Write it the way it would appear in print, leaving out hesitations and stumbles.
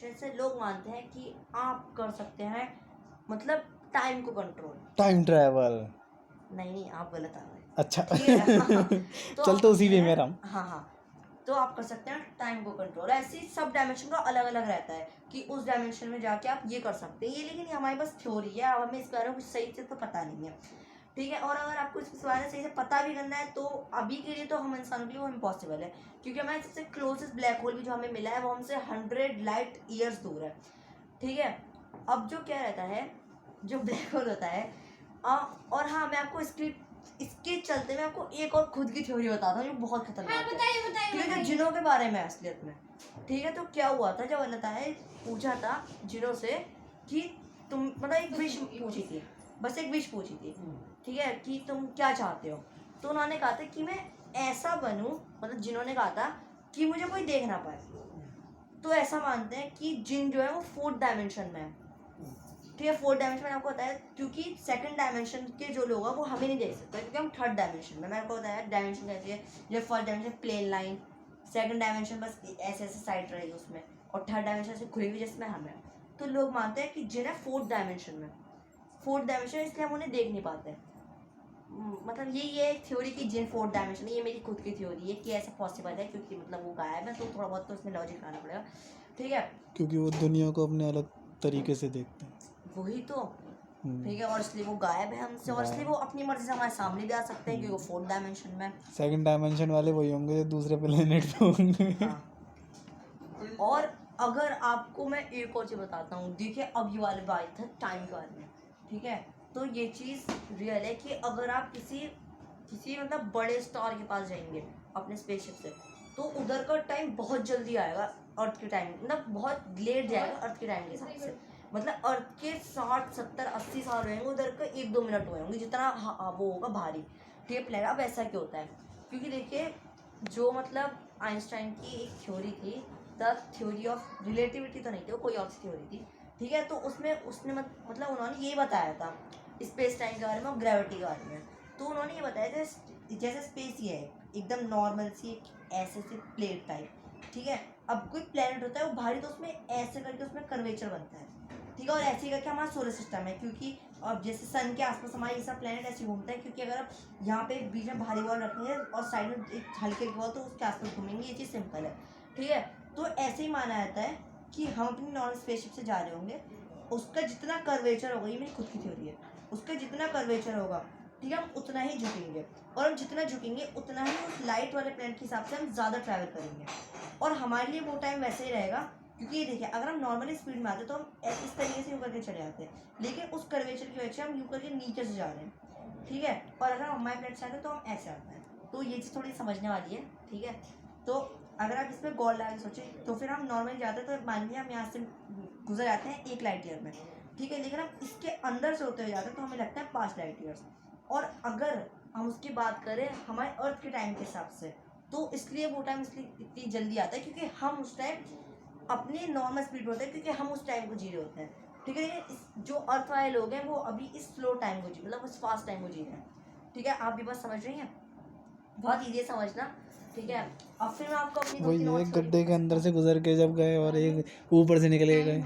Consciousness से लोग मानते हैं कि आप कर सकते हैं मतलब टाइम को कंट्रोल। Time travel. नहीं आप गलत आ गए। अच्छा ठीक है हाँ। तो चल आप तो उसी करते वे हैं में रहा। हाँ, तो आप कर सकते हैं टाइम को कंट्रोल। ऐसे ही सब डायमेंशन का अलग अलग रहता है कि उस डायमेंशन में जाके आप ये कर सकते हैं ये, लेकिन ये हमारे पास थ्योरी है, अब हमें इस बारे में कुछ सही से तो पता नहीं है। ठीक है, और अगर आपको इस बारे में सही से पता भी करना है तो अभी के लिए तो हम इंसानों के लिए वो इम्पॉसिबल है, क्योंकि हमारे सबसे क्लोजेस्ट ब्लैक होल भी जो हमें मिला है वो हमसे 100 लाइट ईयर्स दूर है। ठीक है, अब जो क्या रहता है, जो ब्लैक होल होता है और हाँ मैं आपको इसके चलते मैं आपको एक और खुद की थ्योरी बताता हूँ जो बहुत खतरनाक है, ठीक है, जिनों के बारे में असलियत में। ठीक है, तो क्या हुआ था जब अल्लाह ताला ने पूछा था जिनों से कि तुम मतलब एक विश पूछी थी, बस एक विश पूछी थी, ठीक है, कि तुम क्या चाहते हो। तो उन्होंने कहा था कि मैं ऐसा बनूं, मतलब जिन्होंने कहा था कि मुझे कोई देख ना पाए। तो ऐसा मानते हैं कि जिन जो है वो 4th डायमेंशन में है। ठीक है, 4th डायमेंशन मैंने आपको बताया क्योंकि 2nd डायमेंशन के जो लोग हैं वो हमें नहीं देख सकते क्योंकि हम 3rd डायमेंशन में। मैंने आपको बताया डायमेंशन कैसी है, जो 1st dimension plane line, 2nd dimension बस ऐसे ऐसे साइड रहेगी उसमें, और 3rd डायमेंशन से खुली हुई जिसमें हम हैं। तो लोग मानते हैं कि जिन है 4th डायमेंशन में, 4th डायमेंशन, इसलिए हम उन्हें देख नहीं पाते। मतलब ये एक थ्योरी की जिन 4th डायमेंशन, ये मेरी खुद की थ्योरी है कि ऐसा पॉसिबल है क्योंकि मतलब वो गायब है, तो थोड़ा बहुत तो इसमें लॉजिक आना पड़ेगा। ठीक है, क्योंकि वो दुनिया को अपने अलग तरीके से देखते हैं। वही तो। ठीक है, और इसलिए वो गायब है हमसे, और इसलिए वो अपनी मर्जी से हमारे सामने भी आ सकते हैं क्योंकि वो 4th डायमेंशन में। 2nd डायमेंशन वाले वही होंगे जो दूसरे प्लेनेट पे होंगे। हाँ, और अगर आपको मैं एक और चीज़ बताता हूँ, देखिए अब ये वाली बात है टाइम के बारे में। ठीक है, तो ये चीज़ रियल है कि अगर आप किसी मतलब बड़े स्टार के पास जाएंगे अपने स्पेसशिप से, तो उधर का टाइम बहुत जल्दी आएगा अर्थ के टाइम, मतलब बहुत लेट जाएगा अर्थ के टाइम के हिसाब से। मतलब अर्थ के 60 70 80 साल रहेंगे, उधर का 1-2 मिनट हुए होंगे जितना वो होगा भारी। ठीक है, प्लेनेट। अब ऐसा क्यों होता है, क्योंकि देखिए जो मतलब आइंस्टाइन की एक थ्योरी थी, द थ्योरी ऑफ रिलेटिविटी तो नहीं थी, वो कोई और थ्योरी थी। ठीक है, तो उसमें उसने मतलब उन्होंने ये बताया था स्पेस टाइम के बारे में और ग्रेविटी के बारे में। तो उन्होंने ये बताया था जैसे स्पेस ही है एकदम नॉर्मल सी एक ऐसे से प्लेट टाइप। ठीक है, अब कोई प्लेनेट होता है वो भारी, तो उसमें ऐसे करके उसमें कर्वेचर बनता है। ठीक है, और ऐसे ही करके हमारा सोलर सिस्टम है, क्योंकि अब जैसे सन के आसपास हमारा ये सब प्लेनेट ऐसे घूमता है, क्योंकि अगर आप यहाँ पे बीच में भारी बॉल रखेंगे और साइड में एक हल्के बॉल तो उसके आसपास घूमेंगे, ये चीज़ सिंपल है। ठीक है, तो ऐसे ही माना जाता है कि हम अपनी नॉर्मल स्पेसशिप से जा रहे होंगे, उसका जितना कर्वेचर होगा, ये मेरी खुद की थ्योरी है, उसका जितना कर्वेचर होगा, ठीक है, हम उतना ही झुकेंगे, और हम जितना झुकेंगे उतना ही उस लाइट वाले प्लेनेट के हिसाब से हम ज़्यादा ट्रैवल करेंगे, और हमारे लिए वो टाइम वैसे ही रहेगा। क्योंकि ये देखिए अगर हम नॉर्मली स्पीड में आते तो हम इस तरीके से यूँ करके चले जाते हैं, लेकिन उस कर्वेचर की वजह से हम यूँ करके नीचे से जा रहे हैं। ठीक है, और अगर हम हमारे प्लेनेट से आते हैं तो हम ऐसे आते हैं। तो ये चीज़ थोड़ी समझने वाली है। ठीक है, तो अगर आप इसमें गौर लगा के सोचें तो फिर हम नॉर्मली जाते हैं तो मान लीजिए हम यहाँ से गुजर जाते हैं 1 लाइट ईयर में। ठीक है, लेकिन हम इसके अंदर से होते हुए जाते हैं तो हमें लगता है 5 लाइट ईयर्स। और अगर हम उसकी बात करें हमारे अर्थ के टाइम के हिसाब से, तो इसलिए वो टाइम इसलिए इतनी जल्दी आता है क्योंकि हम उस टाइम अपने नॉर्मल स्पीड में होते हैं, क्योंकि हम उस टाइम को जी रहे होते हैं। ठीक है, लेकिन जो अर्थ वाले लोग हैं वो अभी इस स्लो टाइम को मतलब उस फास्ट टाइम को जी रहे हैं। ठीक है, आप भी बस समझ रही हैं, बहुत ईजी है समझना। ठीक है, अब फिर मैं आपको अपनी 2-3 वही और एक थ्योरी गड्ढे के बता अंदर सकता से गुजर के जब गए और एक ऊपर से निकले गए।